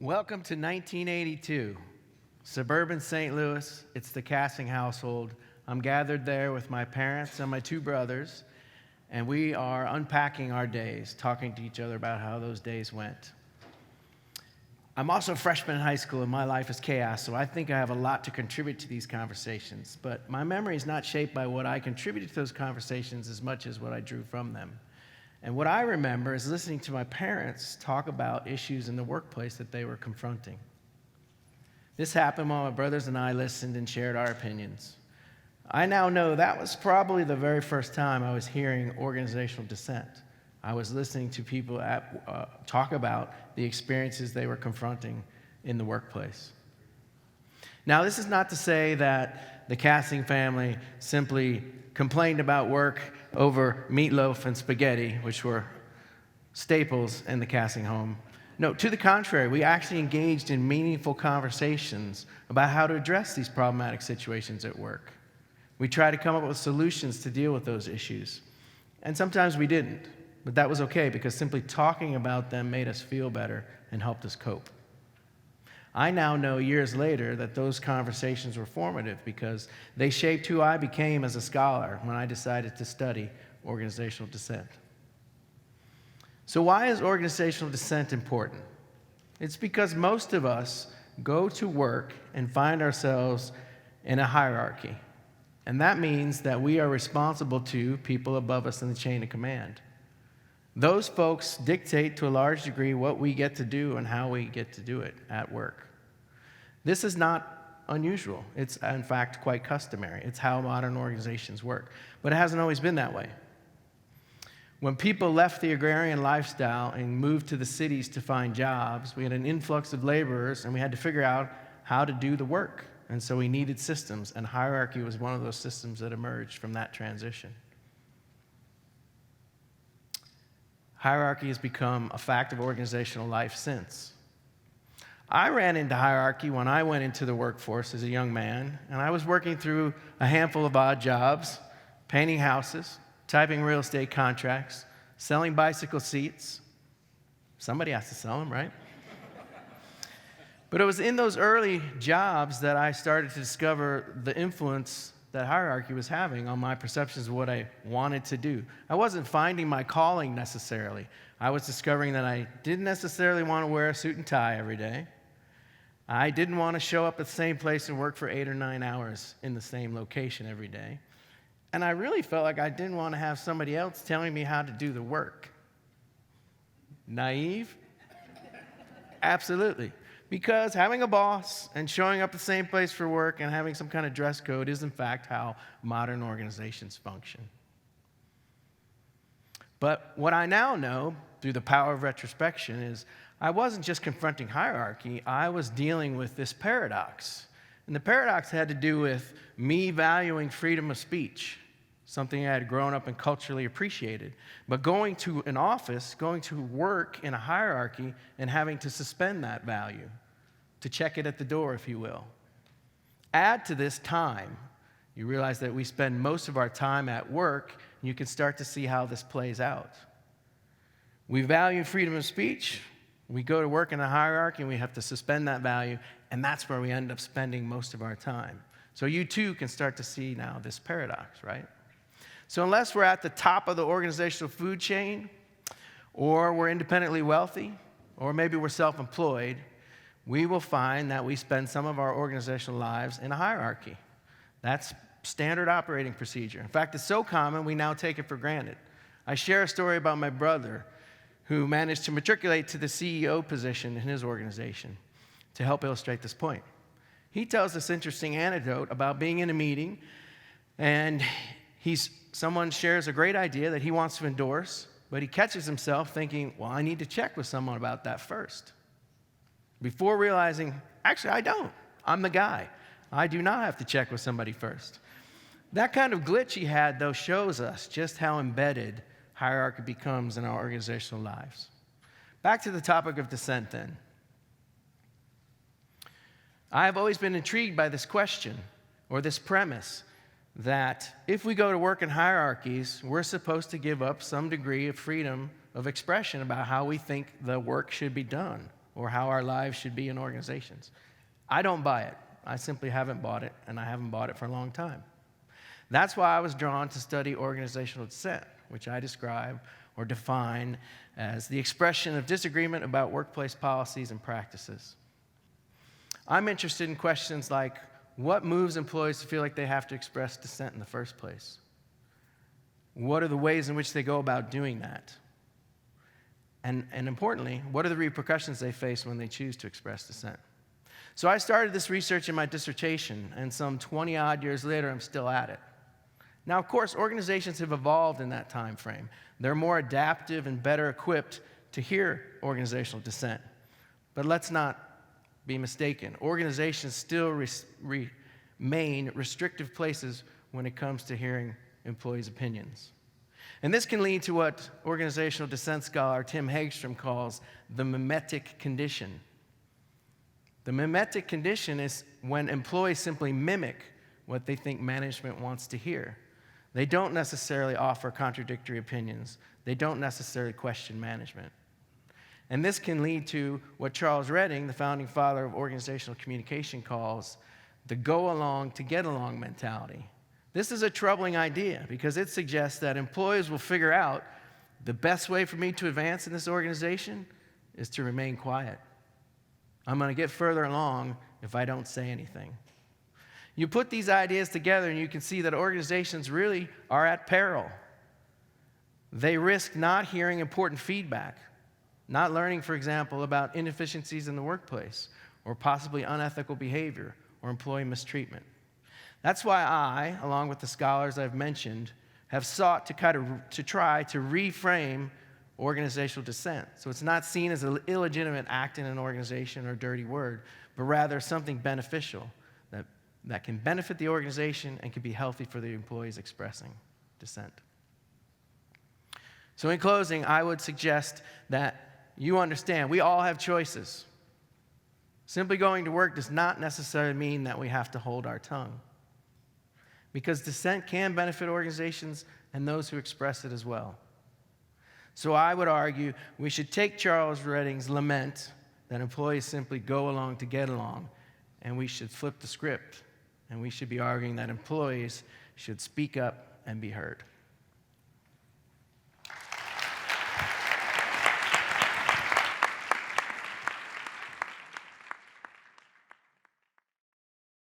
Welcome to 1982, suburban St. Louis. It's the Kassing household. I'm gathered there with my parents and my two brothers, and we are unpacking our days, talking to each other about how those days went. I'm also a freshman in high school, and my life is chaos, so I think I have a lot to contribute to these conversations. But my memory is not shaped by what I contributed to those conversations as much as what I drew from them. And what I remember is listening to my parents talk about issues in the workplace that they were confronting. This happened while my brothers and I listened and shared our opinions. I now know that was probably the very first time I was hearing organizational dissent. I was listening to people talk about the experiences they were confronting in the workplace. Now, this is not to say that the Kassing family simply complained about work over meatloaf and spaghetti, which were staples in the Kassing home. No, to the contrary, we actually engaged in meaningful conversations about how to address these problematic situations at work. We tried to come up with solutions to deal with those issues. And sometimes we didn't, but that was okay because simply talking about them made us feel better and helped us cope. I now know years later that those conversations were formative because they shaped who I became as a scholar when I decided to study organizational dissent. So why is organizational dissent important? It's because most of us go to work and find ourselves in a hierarchy. And that means that we are responsible to people above us in the chain of command. Those folks dictate to a large degree what we get to do and how we get to do it at work. This is not unusual. It's, in fact, quite customary. It's how modern organizations work. But it hasn't always been that way. When people left the agrarian lifestyle and moved to the cities to find jobs, we had an influx of laborers, and we had to figure out how to do the work. And so we needed systems, and hierarchy was one of those systems that emerged from that transition. Hierarchy has become a fact of organizational life since. I ran into hierarchy when I went into the workforce as a young man, and I was working through a handful of odd jobs, painting houses, typing real estate contracts, selling bicycle seats. Somebody has to sell them, right? But it was in those early jobs that I started to discover the influence that hierarchy was having on my perceptions of what I wanted to do. I wasn't finding my calling necessarily. I was discovering that I didn't necessarily want to wear a suit and tie every day. I didn't want to show up at the same place and work for 8 or 9 hours in the same location every day. And I really felt like I didn't want to have somebody else telling me how to do the work. Naive? Absolutely. Because having a boss and showing up at the same place for work and having some kind of dress code is, in fact, how modern organizations function. But what I now know, through the power of retrospection, is I wasn't just confronting hierarchy, I was dealing with this paradox. And the paradox had to do with me valuing freedom of speech, something I had grown up and culturally appreciated. But going to an office, going to work in a hierarchy, and having to suspend that value, to check it at the door, if you will. Add to this time. You realize that we spend most of our time at work, and you can start to see how this plays out. We value freedom of speech. We go to work in a hierarchy, and we have to suspend that value, and that's where we end up spending most of our time. So you, too, can start to see now this paradox, right? So unless we're at the top of the organizational food chain, or we're independently wealthy, or maybe we're self-employed, we will find that we spend some of our organizational lives in a hierarchy. That's standard operating procedure. In fact, it's so common, we now take it for granted. I share a story about my brother who managed to matriculate to the CEO position in his organization to help illustrate this point. He tells this interesting anecdote about being in a meeting, and someone shares a great idea that he wants to endorse, but he catches himself thinking, well, I need to check with someone about that first. Before realizing, actually, I don't. I'm the guy. I do not have to check with somebody first. That kind of glitch he had, though, shows us just how embedded hierarchy becomes in our organizational lives. Back to the topic of dissent, then. I have always been intrigued by this question, or this premise, that if we go to work in hierarchies, we're supposed to give up some degree of freedom of expression about how we think the work should be done, or how our lives should be in organizations. I don't buy it. I simply haven't bought it, and I haven't bought it for a long time. That's why I was drawn to study organizational dissent, which I describe or define as the expression of disagreement about workplace policies and practices. I'm interested in questions like, what moves employees to feel like they have to express dissent in the first place? What are the ways in which they go about doing that? And importantly, what are the repercussions they face when they choose to express dissent? So I started this research in my dissertation, and some 20-odd years later, I'm still at it. Now, of course, organizations have evolved in that time frame. They're more adaptive and better equipped to hear organizational dissent. But let's not be mistaken. Organizations still remain restrictive places when it comes to hearing employees' opinions. And this can lead to what organizational dissent scholar Tim Hagstrom calls the mimetic condition. The mimetic condition is when employees simply mimic what they think management wants to hear. They don't necessarily offer contradictory opinions. They don't necessarily question management. And this can lead to what Charles Redding, the founding father of organizational communication, calls the go along to get along mentality. This is a troubling idea because it suggests that employees will figure out the best way for me to advance in this organization is to remain quiet. I'm going to get further along if I don't say anything. You put these ideas together and you can see that organizations really are at peril. They risk not hearing important feedback, not learning, for example, about inefficiencies in the workplace or possibly unethical behavior or employee mistreatment. That's why I, along with the scholars I've mentioned, have sought to try to reframe organizational dissent. So it's not seen as an illegitimate act in an organization or a dirty word, but rather something beneficial that can benefit the organization and can be healthy for the employees expressing dissent. So in closing, I would suggest that you understand we all have choices. Simply going to work does not necessarily mean that we have to hold our tongue, because dissent can benefit organizations and those who express it as well. So I would argue we should take Charles Redding's lament that employees simply go along to get along, and we should flip the script, and we should be arguing that employees should speak up and be heard.